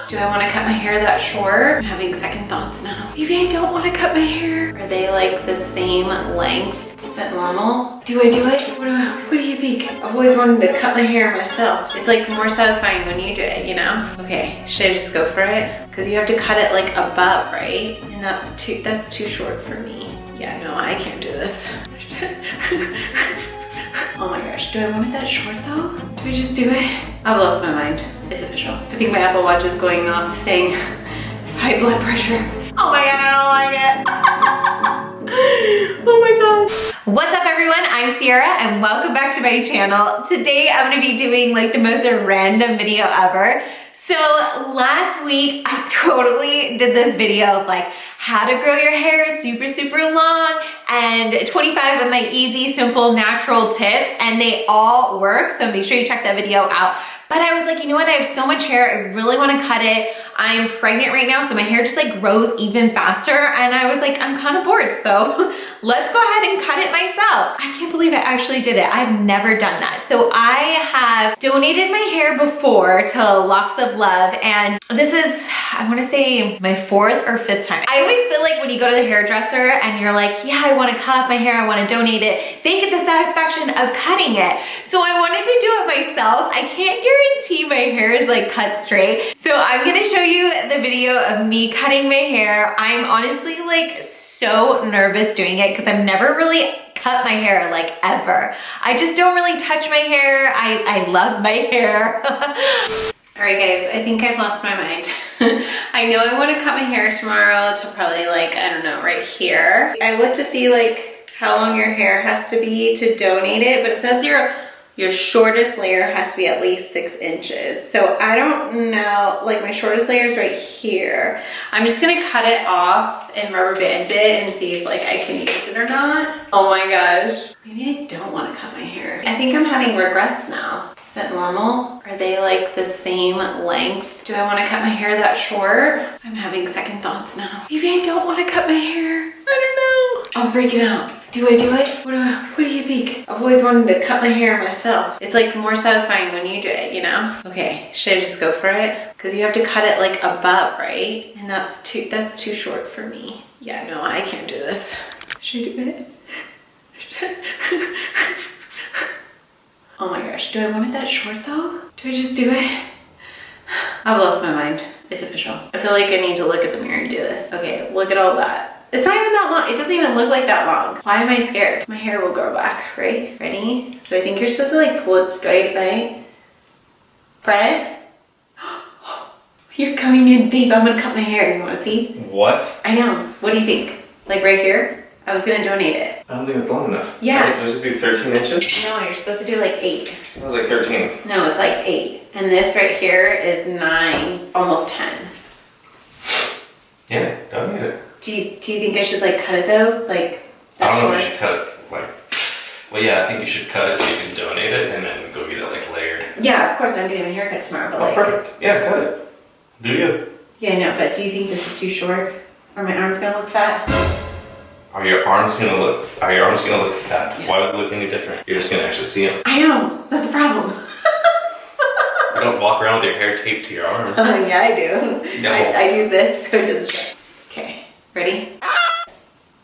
Do I want to cut my hair that short? I'm having second thoughts now. Maybe I don't want to cut my hair. Are they like the same length? Is that normal? Do I do it? What do you think? I've always wanted to cut my hair myself. It's like more satisfying when you do it, you know? Okay, should I just go for it? Because you have to cut it like above, right? And that's too short for me. Yeah, no, I can't do this. Oh my gosh, do I want it that short though? Do I just do it? I've lost my mind. It's official. I think my Apple Watch is going off saying high blood pressure. Oh my god, I don't like it. Oh my god. What's up everyone? I'm Sierra and welcome back to my channel. Today I'm gonna be doing like the most random video ever. So last week I totally did this video of like how to grow your hair super long and 25 of my easy, simple, natural tips, and they all work. So make sure you check that video out. But I was like, you know what? I have so much hair. I really want to cut it. I'm pregnant right now, so my hair just like grows even faster. And I was like, I'm kind of bored. So let's go ahead and cut it myself. I can't believe I actually did it. I've never done that. So I have donated my hair before to Locks of Love. And this is, I want to say my 4th or 5th time. I always feel like when you go to the hairdresser and you're like, yeah, I want to cut off my hair. I want to donate it. They get the satisfaction of cutting it. So I wanted to do it myself. I can't guarantee my hair is like cut straight. So I'm going to show you the video of me cutting my hair. I'm honestly like so nervous doing it because I've never really cut my hair like ever. I just don't really touch my hair. I love my hair. All right guys, I think I've lost my mind. I know I want to cut my hair tomorrow to probably like, I don't know, right here. I looked to see like how long your hair has to be to donate it, but it says your shortest layer has to be at least 6 inches. So I don't know, like my shortest layer is right here. I'm just gonna cut it off and rubber band it and see if like I can use it or not. Oh my gosh. Maybe I don't wanna cut my hair. I think I'm having regrets now. Is that normal? Are they like the same length? Do I wanna cut my hair that short? I'm having second thoughts now. Maybe I don't wanna cut my hair. I don't know. I'm freaking out. Do I do it? What do you think? I've always wanted to cut my hair myself. It's like more satisfying when you do it, you know? Okay, should I just go for it? Because you have to cut it like above, right? And that's too short for me. Yeah, no, I can't do this. Should I do it? Oh my gosh, do I want it that short though? Do I just do it? I've lost my mind. It's official. I feel like I need to look at the mirror and do this. Okay, look at all that. It's not even that long. It doesn't even look like that long. Why am I scared? My hair will grow back, right? Ready? So I think you're supposed to like pull it straight, right? Front. You're coming in, babe. I'm gonna cut my hair. You wanna see? What? I know. What do you think? Like right here? I was gonna donate it. I don't think it's long enough. Yeah. Does it do 13 inches? No, you're supposed to do like 8. It was like 13. No, it's like 8. And this right here is 9, almost 10. Yeah, donate it. Do you think I should like cut it though? Like I don't know if you should cut it like, well yeah, I think you should cut it so you can donate it and then go get it like layered. Yeah, of course I'm getting a haircut tomorrow, but like. Perfect. Yeah, cut it. Do you? Yeah, I know, but do you think this is too short? Or my arm's gonna look fat? Are your arms gonna look fat? Yeah. Why would it look any different? You're just gonna actually see them. I know, that's the problem. You don't walk around with your hair taped to your arm. Yeah, I do. No. I do this so it doesn't show. Okay, ready?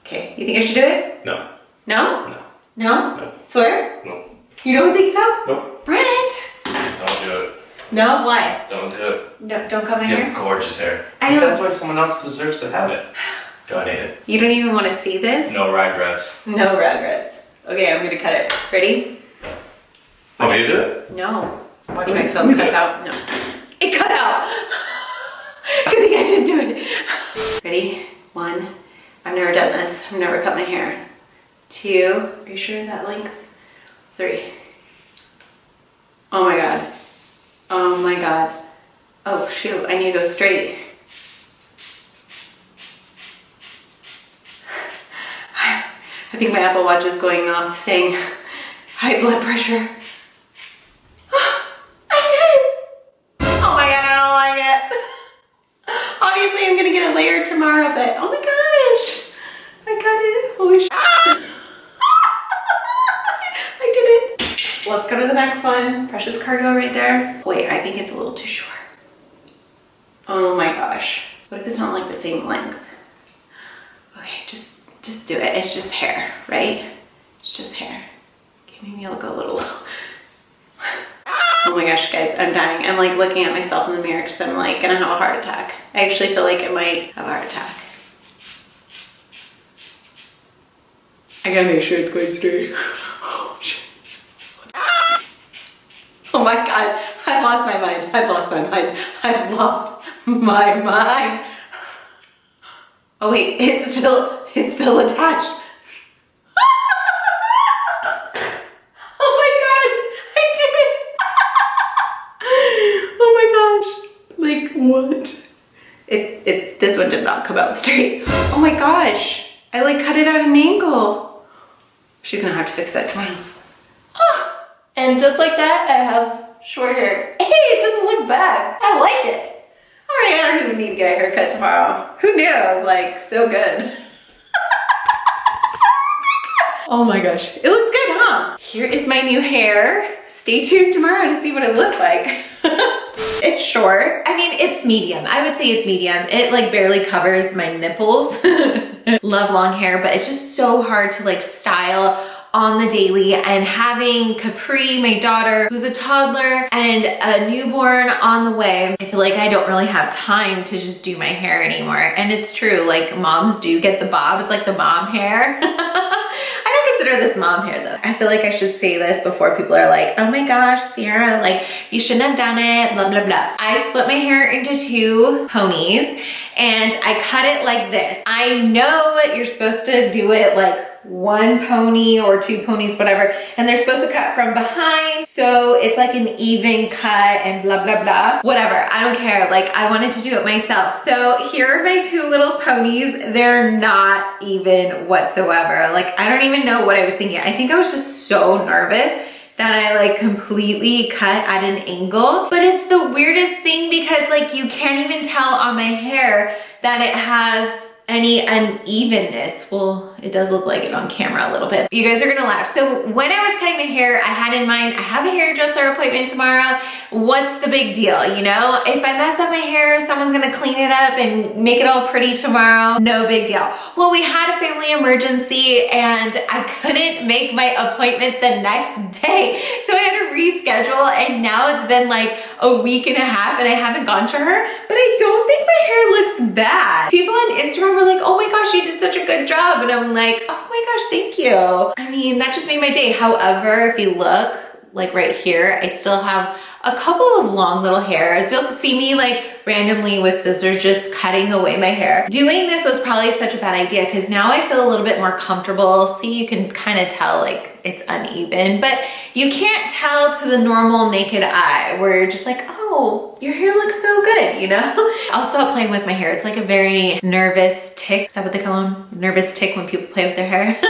Okay, you think I should do it? No. No? No. No? No. Swear? No. You don't think so? Nope. Brent! Don't do it. No? Why? Don't do it. No, don't cut my You hair? have gorgeous hair. I know. That's why someone else deserves to have it. Donate it. You don't even want to see this? No regrets. No regrets. Okay, I'm gonna cut it. Ready? Want me to do it? No. Watch my film cuts out. No. It cut out! Good thing I didn't do it. Ready? 1. I've never done this. I've never cut my hair. 2. Are you sure that length? 3. Oh my god. Oh my god. Oh shoot, I need to go straight. I think my Apple Watch is going off saying high blood pressure. I did it! Oh my god, I don't like it. Obviously I'm gonna get it layered tomorrow, but oh my gosh. I got it. Holy shit. I did it. Let's go to the next one. Precious cargo right there. Wait, I think it's a little too short. Oh my gosh. What if it's not like the same length? Okay, just do it. It's just hair, right? It's just hair. Okay, maybe I'll go a little low. Oh my gosh, guys, I'm dying. I'm like looking at myself in the mirror because I'm like gonna have a heart attack. I actually feel like I might have a heart attack. I gotta make sure it's going straight. Oh shit. Oh my God, I've lost my mind. I've lost my mind. I've lost my mind. Oh wait, it's still attached. Oh my God, I did it. Oh my gosh, like what? This one did not come out straight. Oh my gosh, I like cut it at an angle. She's gonna have to fix that tomorrow. And just like that, I have short hair. Hey, it doesn't look bad. I like it. All right, I don't even need to get a haircut tomorrow. Who knew? I was like so good. Oh my gosh, it looks good, huh? Here is my new hair. Stay tuned tomorrow to see what it looks like. It's short. I mean, it's medium. I would say it's medium. It like barely covers my nipples. Love long hair, but it's just so hard to like style on the daily, and having Capri, my daughter, who's a toddler, and a newborn on the way, I feel like I don't really have time to just do my hair anymore. And it's true, like moms do get the bob. It's like the mom hair. I don't consider this mom hair though. I feel like I should say this before people are like, oh my gosh, Sierra, like you shouldn't have done it, blah, blah, blah. I split my hair into 2 ponies and I cut it like this. I know you're supposed to do it like 1 pony or 2 ponies, whatever, and they're supposed to cut from behind, so it's like an even cut and blah blah blah, whatever. I don't care. Like I wanted to do it myself. So here are my 2 little ponies. They're not even whatsoever. Like I don't even know what I was thinking. I think I was just so nervous that I like completely cut at an angle. But it's the weirdest thing because like you can't even tell on my hair that it has any unevenness. Well, it does look like it on camera a little bit. You guys are gonna laugh. So when I was cutting my hair, I had in mind, I have a hairdresser appointment tomorrow. What's the big deal, you know? If I mess up my hair, someone's gonna clean it up and make it all pretty tomorrow. No big deal. Well, we had a family emergency and I couldn't make my appointment the next day. So I had to reschedule and now it's been like a week and a half and I haven't gone to her, but I don't think my hair looks bad. People on Instagram were like, oh my gosh, you did such a good job. And I'm like, oh my gosh, thank you. I mean, that just made my day. However, if you look like right here, I still have a couple of long little hairs. You'll see me like randomly with scissors just cutting away my hair. Doing this was probably such a bad idea because now I feel a little bit more comfortable. See, you can kind of tell like it's uneven, but you can't tell to the normal naked eye where you're just like, oh, your hair looks so good, you know? I'll stop playing with my hair. It's like a very nervous tick. Is that what they call them? Nervous tick when people play with their hair.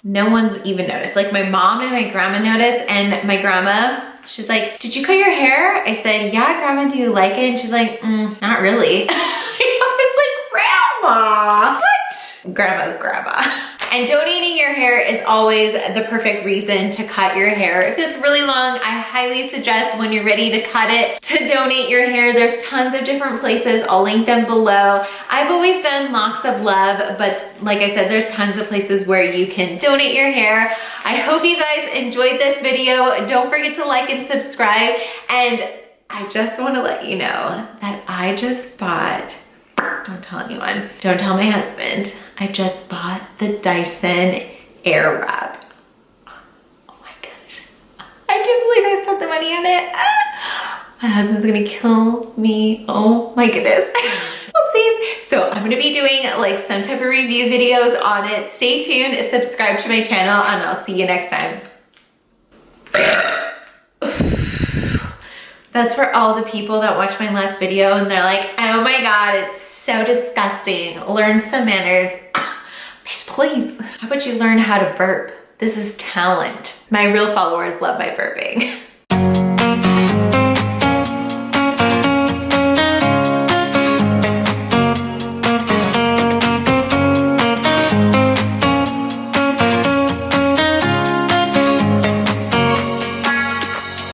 No one's even noticed. Like my mom and my grandma noticed, and my grandma, she's like, did you cut your hair? I said, yeah, Grandma, do you like it? And she's like, not really. I was like, Grandma, what? Grandma's grandma. And donating your hair is always the perfect reason to cut your hair. If it's really long, I highly suggest when you're ready to cut it to donate your hair. There's tons of different places. I'll link them below. I've always done Locks of Love, but like I said, there's tons of places where you can donate your hair. I hope you guys enjoyed this video. Don't forget to like and subscribe. And I just want to let you know that I just bought, don't tell anyone, don't tell my husband, I just bought the Dyson Airwrap. Oh my gosh, I can't believe I spent the money on it. My husband's gonna kill me. Oh my goodness. Oopsies. So I'm gonna be doing like some type of review videos on it. Stay tuned, subscribe to my channel, and I'll see you next time. That's for all the people that watched my last video and they're like, oh my God, it's so disgusting. Learn some manners. Please. How about you learn how to burp? This is talent. My real followers love my burping.